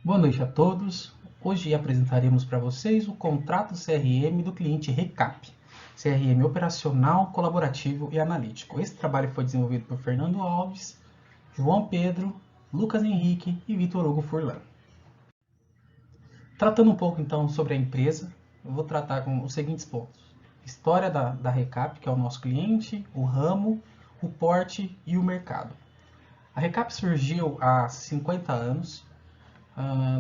Boa noite a todos. Hoje apresentaremos para vocês o contrato CRM do cliente Recap, CRM operacional, colaborativo e analítico. Esse trabalho foi desenvolvido por Fernando Alves, João Pedro, Lucas Henrique e Vitor Hugo Furlan. Tratando um pouco então sobre a empresa, eu vou tratar com os seguintes pontos: história da Recap, que é o nosso cliente, o ramo, o porte e o mercado. A Recap surgiu há 50 anos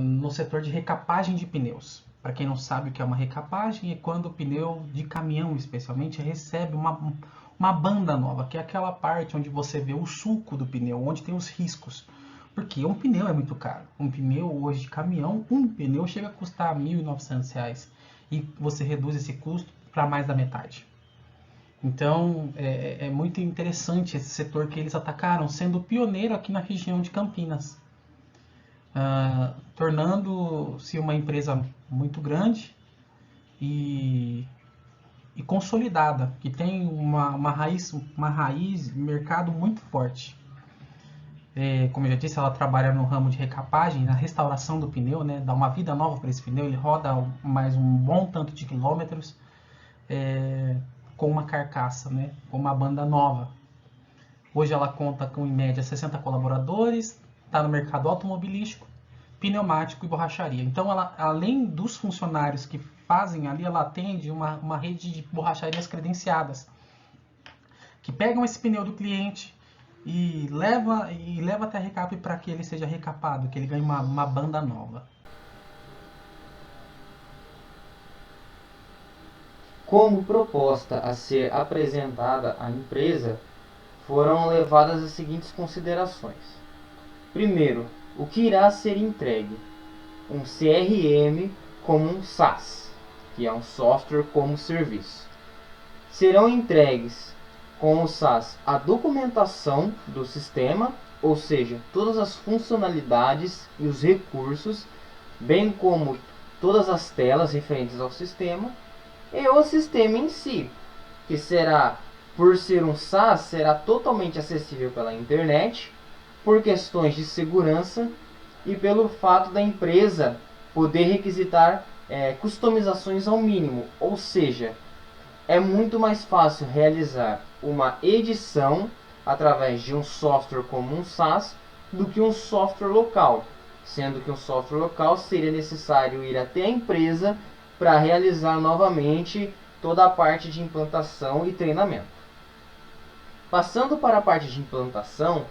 no setor de recapagem de pneus. Para quem não sabe o que é uma recapagem, é quando o pneu de caminhão, especialmente, recebe uma banda nova, que é aquela parte onde você vê o sulco do pneu, onde tem os riscos. Porque um pneu é muito caro. Um pneu hoje de caminhão, um pneu chega a custar R$ 1.900 e você reduz esse custo para mais da metade. Então é muito interessante esse setor que eles atacaram, sendo pioneiro aqui na região de Campinas, tornando-se uma empresa muito grande e, e consolidada, que tem uma raiz mercado muito forte. Como eu já disse, ela trabalha no ramo de recapagem, na restauração do pneu, né? Dá uma vida nova para esse pneu, ele roda mais um bom tanto de quilômetros com uma carcaça, né? Com uma banda nova. Hoje ela conta com em média 60 colaboradores, está no mercado automobilístico, pneumático e borracharia. Então, ela, além dos funcionários que fazem ali, ela atende uma rede de borracharias credenciadas, que pegam esse pneu do cliente e leva até a recap para que ele seja recapado, que ele ganhe uma banda nova. Como proposta a ser apresentada à empresa, foram levadas as seguintes considerações. Primeiro, o que irá ser entregue? Um CRM como um SaaS, que é um software como serviço. Serão entregues com o SaaS a documentação do sistema, ou seja, todas as funcionalidades e os recursos, bem como todas as telas referentes ao sistema, e o sistema em si, que será, por ser um SaaS, será totalmente acessível pela internet, por questões de segurança e pelo fato da empresa poder requisitar customizações ao mínimo, ou seja, é muito mais fácil realizar uma edição através de um software como um SaaS do que um software local, sendo que um software local seria necessário ir até a empresa para realizar novamente toda a parte de implantação e treinamento. Passando para a parte de implantação,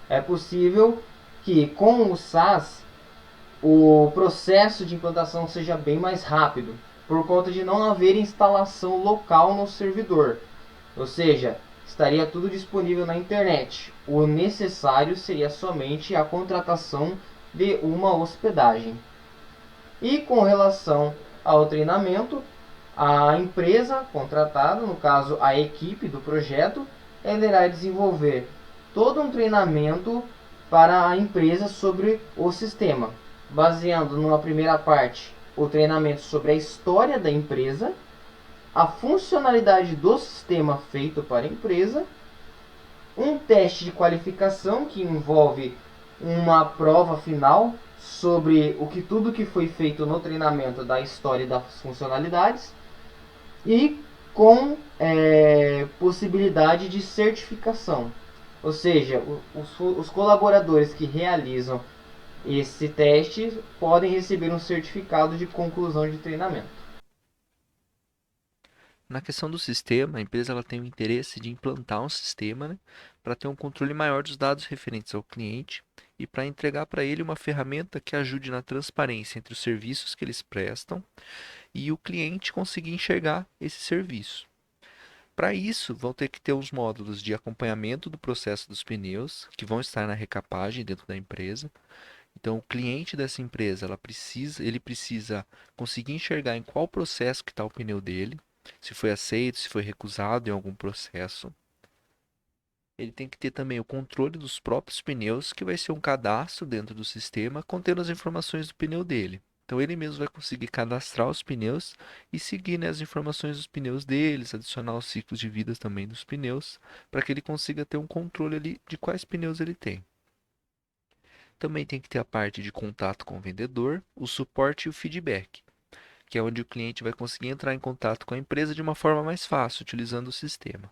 é possível que com o SaaS o processo de implantação seja bem mais rápido, por conta de não haver instalação local no servidor. Ou seja, estaria tudo disponível na internet. O necessário seria somente a contratação de uma hospedagem. E com relação ao treinamento, a empresa contratada, no caso a equipe do projeto, ela irá desenvolver todo um treinamento para a empresa sobre o sistema, baseando numa primeira parte o treinamento sobre a história da empresa, a funcionalidade do sistema feito para a empresa, um teste de qualificação que envolve uma prova final sobre tudo que foi feito no treinamento da história e das funcionalidades e com possibilidade de certificação. Ou seja, os colaboradores que realizam esse teste podem receber um certificado de conclusão de treinamento. Na questão do sistema, a empresa ela tem o interesse de implantar um sistema, né, para ter um controle maior dos dados referentes ao cliente e para entregar para ele uma ferramenta que ajude na transparência entre os serviços que eles prestam e o cliente conseguir enxergar esse serviço. Para isso, vão ter que ter os módulos de acompanhamento do processo dos pneus, que vão estar na recapagem dentro da empresa. Então, o cliente dessa empresa, ele precisa conseguir enxergar em qual processo que está o pneu dele, se foi aceito, se foi recusado em algum processo. Ele tem que ter também o controle dos próprios pneus, que vai ser um cadastro dentro do sistema contendo as informações do pneu dele. Então ele mesmo vai conseguir cadastrar os pneus e seguir, né, as informações dos pneus deles, adicionar os ciclos de vida também dos pneus, para que ele consiga ter um controle ali de quais pneus ele tem. Também tem que ter a parte de contato com o vendedor, o suporte e o feedback, que é onde o cliente vai conseguir entrar em contato com a empresa de uma forma mais fácil, utilizando o sistema.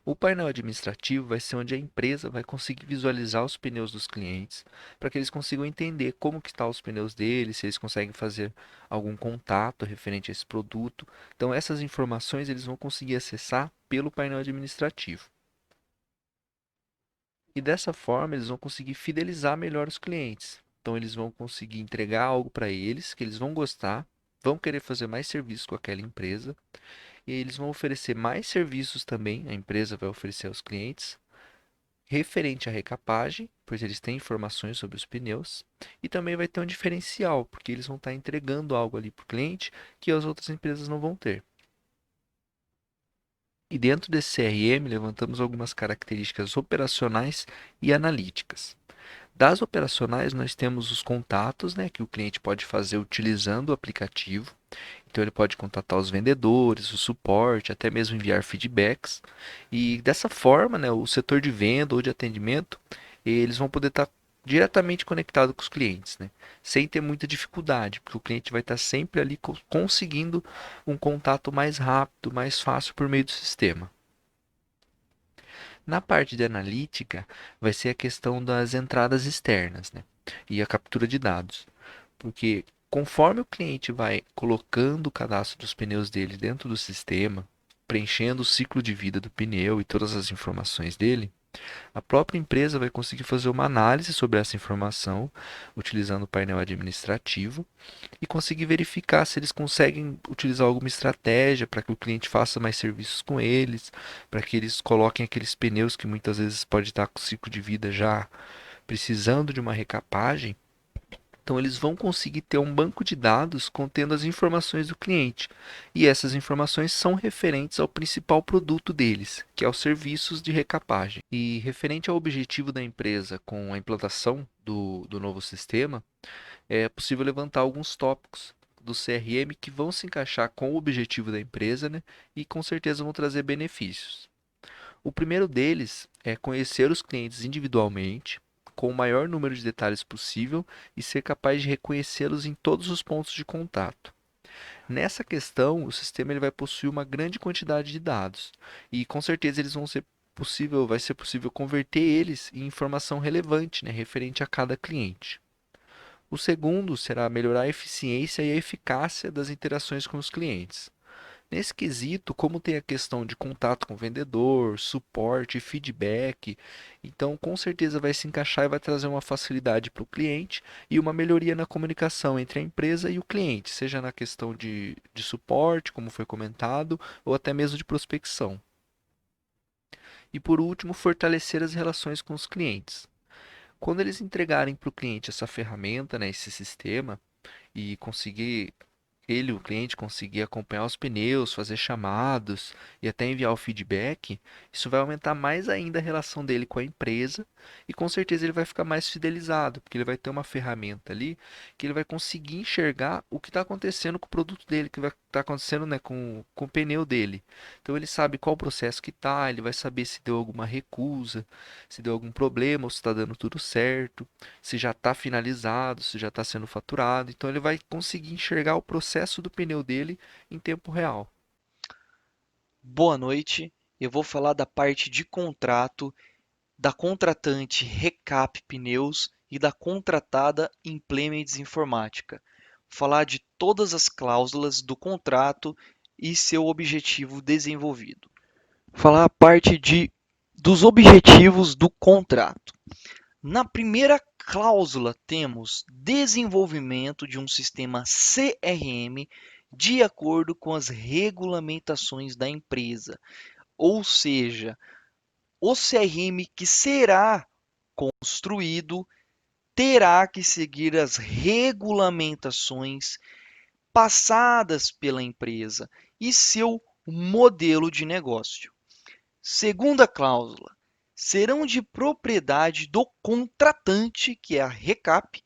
O painel administrativo vai ser onde a empresa vai conseguir visualizar os pneus dos clientes, para que eles consigam entender como que estão os pneus deles, se eles conseguem fazer algum contato referente a esse produto. Então essas informações eles vão conseguir acessar pelo painel administrativo. E dessa forma eles vão conseguir fidelizar melhor os clientes. Então eles vão conseguir entregar algo para eles que eles vão gostar, vão querer fazer mais serviço com aquela empresa e eles vão oferecer mais serviços também, a empresa vai oferecer aos clientes, referente à recapagem, pois eles têm informações sobre os pneus, e também vai ter um diferencial, porque eles vão estar entregando algo ali para o cliente que as outras empresas não vão ter. E dentro desse CRM, levantamos algumas características operacionais e analíticas. Das operacionais, nós temos os contatos, né, que o cliente pode fazer utilizando o aplicativo. Então, ele pode contatar os vendedores, o suporte, até mesmo enviar feedbacks. E dessa forma, né, o setor de venda ou de atendimento, eles vão poder estar diretamente conectado com os clientes, né, sem ter muita dificuldade, porque o cliente vai estar sempre ali conseguindo um contato mais rápido, mais fácil por meio do sistema. Na parte de analítica, vai ser a questão das entradas externas, né? E a captura de dados. Porque conforme o cliente vai colocando o cadastro dos pneus dele dentro do sistema, preenchendo o ciclo de vida do pneu e todas as informações dele, a própria empresa vai conseguir fazer uma análise sobre essa informação, utilizando o painel administrativo, e conseguir verificar se eles conseguem utilizar alguma estratégia para que o cliente faça mais serviços com eles, para que eles coloquem aqueles pneus que muitas vezes pode estar com o ciclo de vida já precisando de uma recapagem. Então, eles vão conseguir ter um banco de dados contendo as informações do cliente. E essas informações são referentes ao principal produto deles, que é os serviços de recapagem. E referente ao objetivo da empresa com a implantação do novo sistema, é possível levantar alguns tópicos do CRM que vão se encaixar com o objetivo da empresa, né? E com certeza vão trazer benefícios. O primeiro deles é conhecer os clientes individualmente, com o maior número de detalhes possível e ser capaz de reconhecê-los em todos os pontos de contato. Nessa questão, o sistema ele vai possuir uma grande quantidade de dados e com certeza vai ser possível converter eles em informação relevante, né, referente a cada cliente. O segundo será melhorar a eficiência e a eficácia das interações com os clientes. Nesse quesito, como tem a questão de contato com o vendedor, suporte, feedback, então com certeza vai se encaixar e vai trazer uma facilidade para o cliente e uma melhoria na comunicação entre a empresa e o cliente, seja na questão de suporte, como foi comentado, ou até mesmo de prospecção. E por último, fortalecer as relações com os clientes. Quando eles entregarem para o cliente essa ferramenta, né, esse sistema, e conseguir o cliente, conseguir acompanhar os pneus, fazer chamados e até enviar o feedback, isso vai aumentar mais ainda a relação dele com a empresa e com certeza ele vai ficar mais fidelizado, porque ele vai ter uma ferramenta ali que ele vai conseguir enxergar o que está acontecendo com o produto dele, o que vai estar acontecendo, né, com o pneu dele. Então ele sabe qual o processo que está, ele vai saber se deu alguma recusa, se deu algum problema ou se está dando tudo certo, se já está finalizado, se já está sendo faturado. Então ele vai conseguir enxergar o processo do pneu dele em tempo real. Boa noite. Eu vou falar da parte de contrato da contratante Recap Pneus e da contratada Implements Informática. Falar de todas as cláusulas do contrato e seu objetivo desenvolvido. Falar a parte dos objetivos do contrato. Na primeira cláusula temos desenvolvimento de um sistema CRM de acordo com as regulamentações da empresa, ou seja, o CRM que será construído terá que seguir as regulamentações passadas pela empresa e seu modelo de negócio. Segunda cláusula, serão de propriedade do contratante, que é a Recap,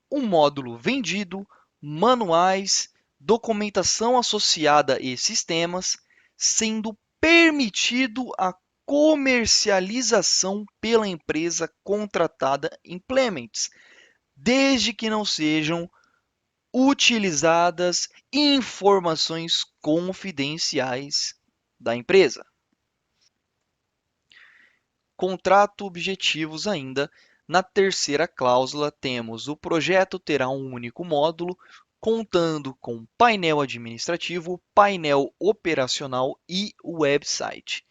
o módulo vendido, manuais, documentação associada e sistemas, sendo permitido a comercialização pela empresa contratada Implements, desde que não sejam utilizadas informações confidenciais da empresa. Contrato objetivos ainda. Na terceira cláusula temos: o projeto terá um único módulo, contando com painel administrativo, painel operacional e website.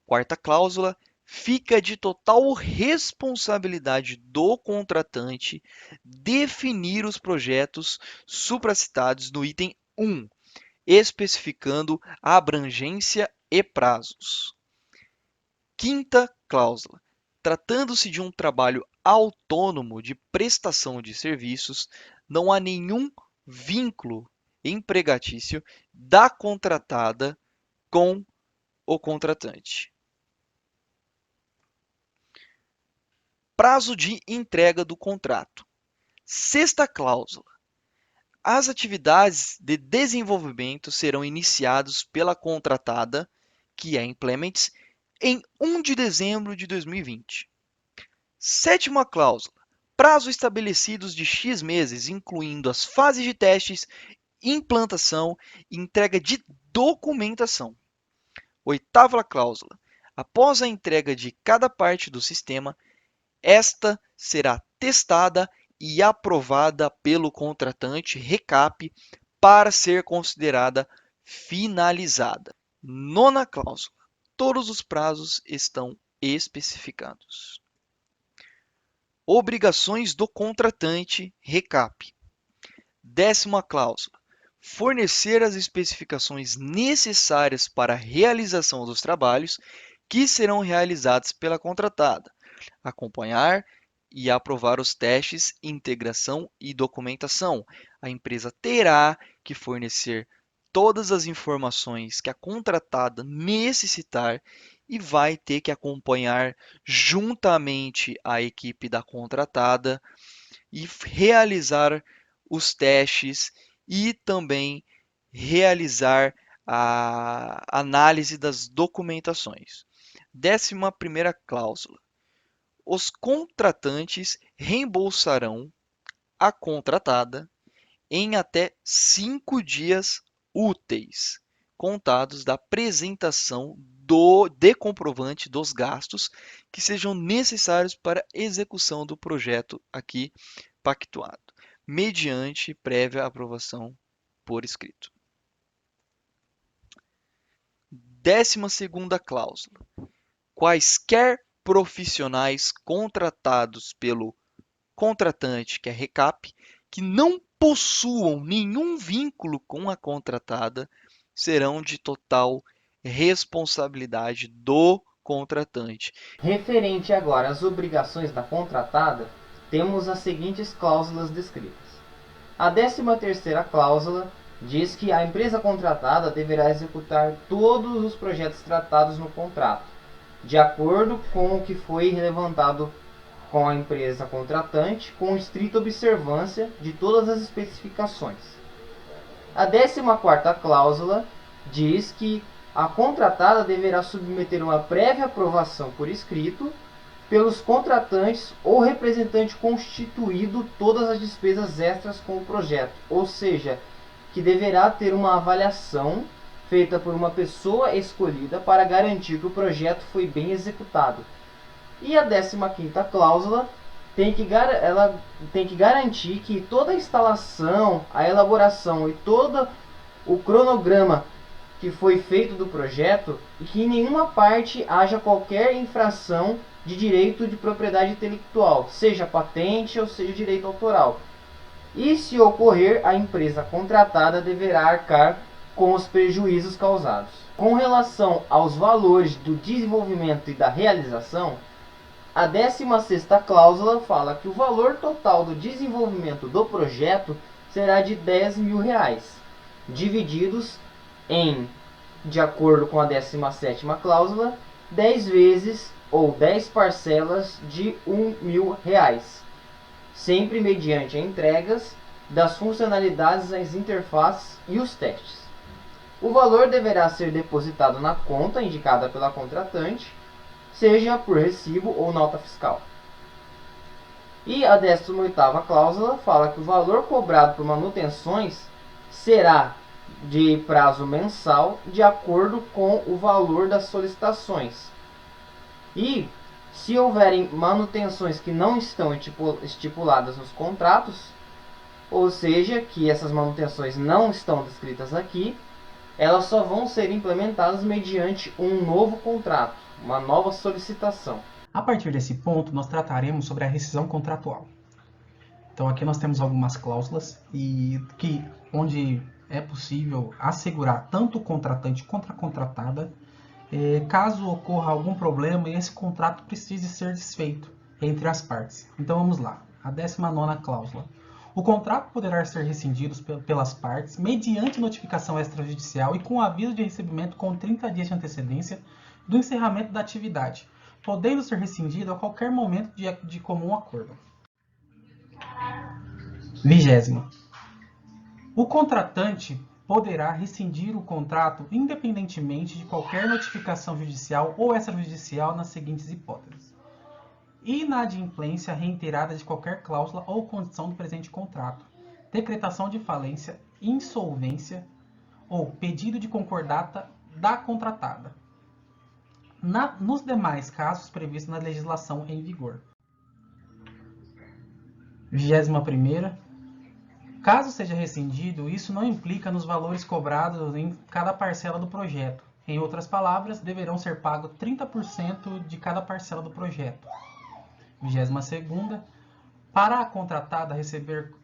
Quarta cláusula: fica de total responsabilidade do contratante definir os projetos supracitados no item 1, especificando a abrangência e prazos. Quinta cláusula: tratando-se de um trabalho autônomo de prestação de serviços, não há nenhum vínculo empregatício da contratada com o contratante. Prazo de entrega do contrato. Sexta cláusula: as atividades de desenvolvimento serão iniciadas pela contratada, que é Implements, em 1 de dezembro de 2020. Sétima cláusula: prazo estabelecidos de X meses, incluindo as fases de testes, implantação e entrega de documentação. Oitava cláusula: após a entrega de cada parte do sistema, esta será testada e aprovada pelo contratante RECAP para ser considerada finalizada. Nona cláusula: todos os prazos estão especificados. Obrigações do contratante RECAP. Décima cláusula: fornecer as especificações necessárias para a realização dos trabalhos que serão realizados pela contratada, acompanhar e aprovar os testes, integração e documentação. A empresa terá que fornecer todas as informações que a contratada necessitar e vai ter que acompanhar juntamente a equipe da contratada e realizar os testes e também realizar a análise das documentações. 11ª cláusula: os contratantes reembolsarão a contratada em até 5 dias úteis, contados da apresentação de comprovante dos gastos que sejam necessários para a execução do projeto aqui pactuado, mediante prévia aprovação por escrito. 12ª cláusula: quaisquer profissionais contratados pelo contratante, que é RECAP, que não possuam nenhum vínculo com a contratada, serão de total responsabilidade do contratante. Referente agora às obrigações da contratada, temos as seguintes cláusulas descritas. A 13ª cláusula diz que a empresa contratada deverá executar todos os projetos tratados no contrato, de acordo com o que foi levantado com a empresa contratante, com estrita observância de todas as especificações. A 14ª cláusula diz que a contratada deverá submeter uma prévia aprovação por escrito pelos contratantes ou representante constituído todas as despesas extras com o projeto, ou seja, que deverá ter uma avaliação feita por uma pessoa escolhida para garantir que o projeto foi bem executado. E a 15ª cláusula ela tem que garantir que toda a instalação, a elaboração e todo o cronograma que foi feito do projeto e que em nenhuma parte haja qualquer infração de direito de propriedade intelectual, seja patente ou seja direito autoral. E se ocorrer, a empresa contratada deverá arcar com os prejuízos causados. Com relação aos valores do desenvolvimento e da realização, a 16ª cláusula fala que o valor total do desenvolvimento do projeto será de R$10.000, divididos em, de acordo com a 17ª cláusula, 10 vezes ou 10 parcelas de R$1.000, sempre mediante entregas das funcionalidades, as interfaces e os testes. O valor deverá ser depositado na conta indicada pela contratante seja por recibo ou nota fiscal. E a 18ª cláusula fala que o valor cobrado por manutenções será de prazo mensal de acordo com o valor das solicitações. E se houverem manutenções que não estão estipuladas nos contratos, ou seja, que essas manutenções não estão descritas aqui, elas só vão ser implementadas mediante um novo contrato, uma nova solicitação. A partir desse ponto, nós trataremos sobre a rescisão contratual. Então aqui nós temos algumas cláusulas onde é possível assegurar tanto o contratante quanto a contratada, caso ocorra algum problema e esse contrato precise ser desfeito entre as partes. Então vamos lá, a 19ª cláusula. O contrato poderá ser rescindido pelas partes mediante notificação extrajudicial e com aviso de recebimento com 30 dias de antecedência do encerramento da atividade, podendo ser rescindido a qualquer momento de comum acordo. 20ª. O contratante poderá rescindir o contrato independentemente de qualquer notificação judicial ou extrajudicial nas seguintes hipóteses: inadimplência reiterada de qualquer cláusula ou condição do presente contrato, decretação de falência, insolvência ou pedido de concordata da contratada, nos demais casos previstos na legislação em vigor. 21ª. Caso seja rescindido, isso não implica nos valores cobrados em cada parcela do projeto. Em outras palavras, deverão ser pagos 30% de cada parcela do projeto. 22ª. Para a contratada receber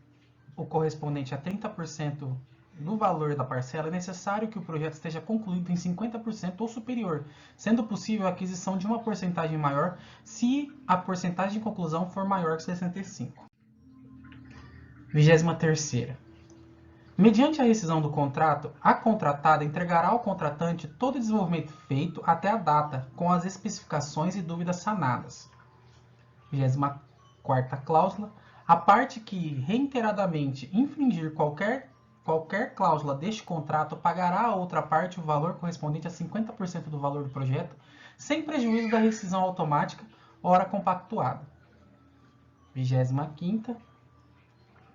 o correspondente a 30% do valor da parcela, é necessário que o projeto esteja concluído em 50% ou superior, sendo possível a aquisição de uma porcentagem maior se a porcentagem de conclusão for maior que 65%. 23ª. Mediante a rescisão do contrato, a contratada entregará ao contratante todo o desenvolvimento feito até a data, com as especificações e dúvidas sanadas. 24ª cláusula. A parte que reiteradamente infringir qualquer cláusula deste contrato pagará a outra parte o valor correspondente a 50% do valor do projeto, sem prejuízo da rescisão automática, ora compactuada. 25ª.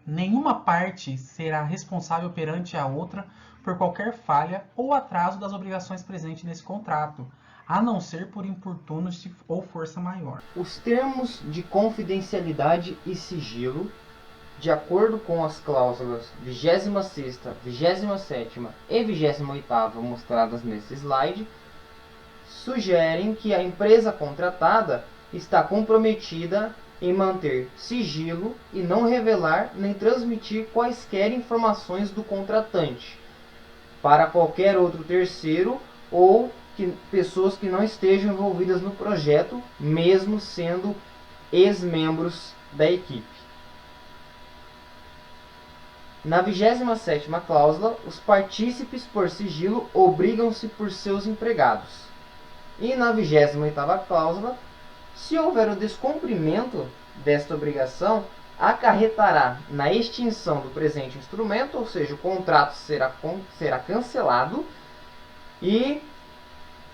Nenhuma parte será responsável perante a outra por qualquer falha ou atraso das obrigações presentes nesse contrato, a não ser por importunos ou força maior. Os termos de confidencialidade e sigilo, de acordo com as cláusulas 26ª, 27ª e 28ª mostradas nesse slide, sugerem que a empresa contratada está comprometida em manter sigilo e não revelar nem transmitir quaisquer informações do contratante para qualquer outro terceiro ou pessoas que não estejam envolvidas no projeto, mesmo sendo ex-membros da equipe. Na 27ª cláusula, os partícipes por sigilo obrigam-se por seus empregados. E na 28ª cláusula, se houver o descumprimento desta obrigação, acarretará na extinção do presente instrumento, ou seja, o contrato será cancelado e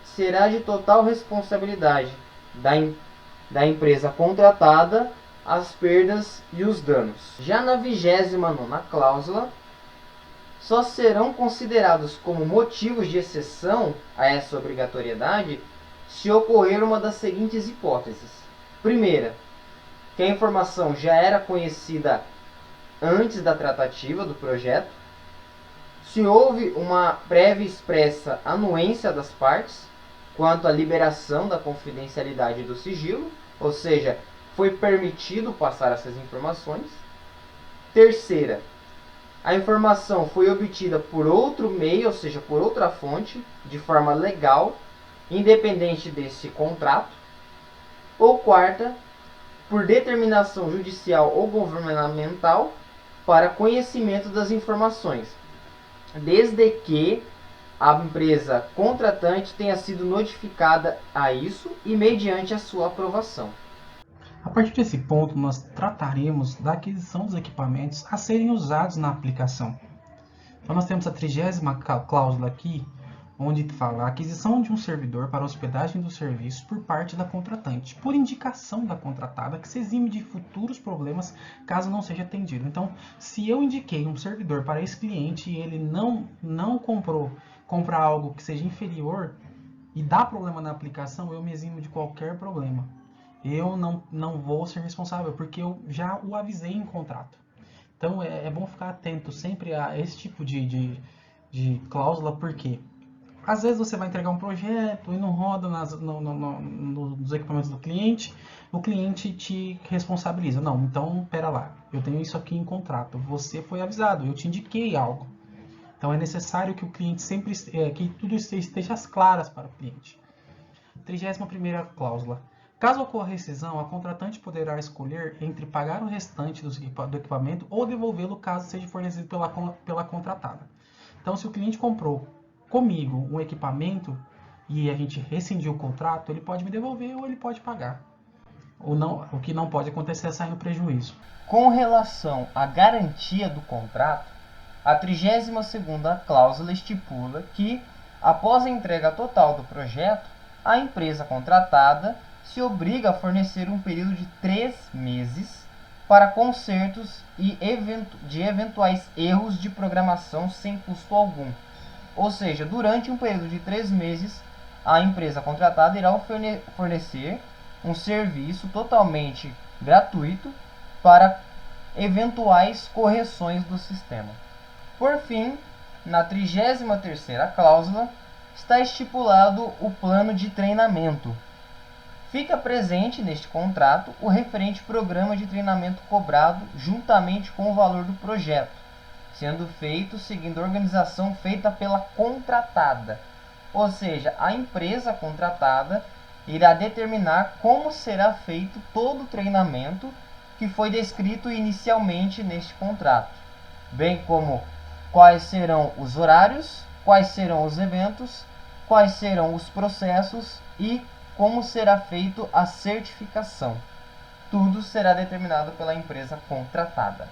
será de total responsabilidade da empresa contratada as perdas e os danos. Já na 29ª cláusula, só serão considerados como motivos de exceção a essa obrigatoriedade se ocorrer uma das seguintes hipóteses. Primeira, que a informação já era conhecida antes da tratativa do projeto, se houve uma prévia e expressa anuência das partes quanto à liberação da confidencialidade do sigilo, ou seja, foi permitido passar essas informações. Terceira, a informação foi obtida por outro meio, ou seja, por outra fonte, de forma legal, independente desse contrato. Ou quarta, por determinação judicial ou governamental para conhecimento das informações, desde que a empresa contratante tenha sido notificada a isso e mediante a sua aprovação. A partir desse ponto, nós trataremos da aquisição dos equipamentos a serem usados na aplicação. Então, nós temos a 30ª cláusula aqui, onde fala a aquisição de um servidor para hospedagem do serviço por parte da contratante, por indicação da contratada, que se exime de futuros problemas caso não seja atendido. Então, se eu indiquei um servidor para esse cliente e ele não compra algo que seja inferior e dá problema na aplicação, eu me eximo de qualquer problema. Eu não vou ser responsável, porque eu já o avisei em contrato. Então, é bom ficar atento sempre a esse tipo de cláusula, porque às vezes você vai entregar um projeto e não roda nos equipamentos do cliente, o cliente te responsabiliza. Não, então, pera lá, eu tenho isso aqui em contrato, você foi avisado, eu te indiquei algo. Então, é necessário que o cliente sempre, que tudo esteja às claras para o cliente. 31ª cláusula. Caso ocorra rescisão, a contratante poderá escolher entre pagar o restante do equipamento ou devolvê-lo caso seja fornecido pela contratada. Então, se o cliente comprou comigo um equipamento e a gente rescindiu o contrato, ele pode me devolver ou ele pode pagar. O que não pode acontecer é sair no prejuízo. Com relação à garantia do contrato, a 32ª cláusula estipula que, após a entrega total do projeto, a empresa contratada se obriga a fornecer um período de 3 meses para consertos de eventuais erros de programação sem custo algum. Ou seja, durante um período de 3 meses, a empresa contratada irá fornecer um serviço totalmente gratuito para eventuais correções do sistema. Por fim, na 33ª cláusula, está estipulado o plano de treinamento. Fica presente neste contrato o referente programa de treinamento cobrado juntamente com o valor do projeto, sendo feito seguindo a organização feita pela contratada. Ou seja, a empresa contratada irá determinar como será feito todo o treinamento que foi descrito inicialmente neste contrato, bem como quais serão os horários, quais serão os eventos, quais serão os processos e como será feito a certificação. Tudo será determinado pela empresa contratada.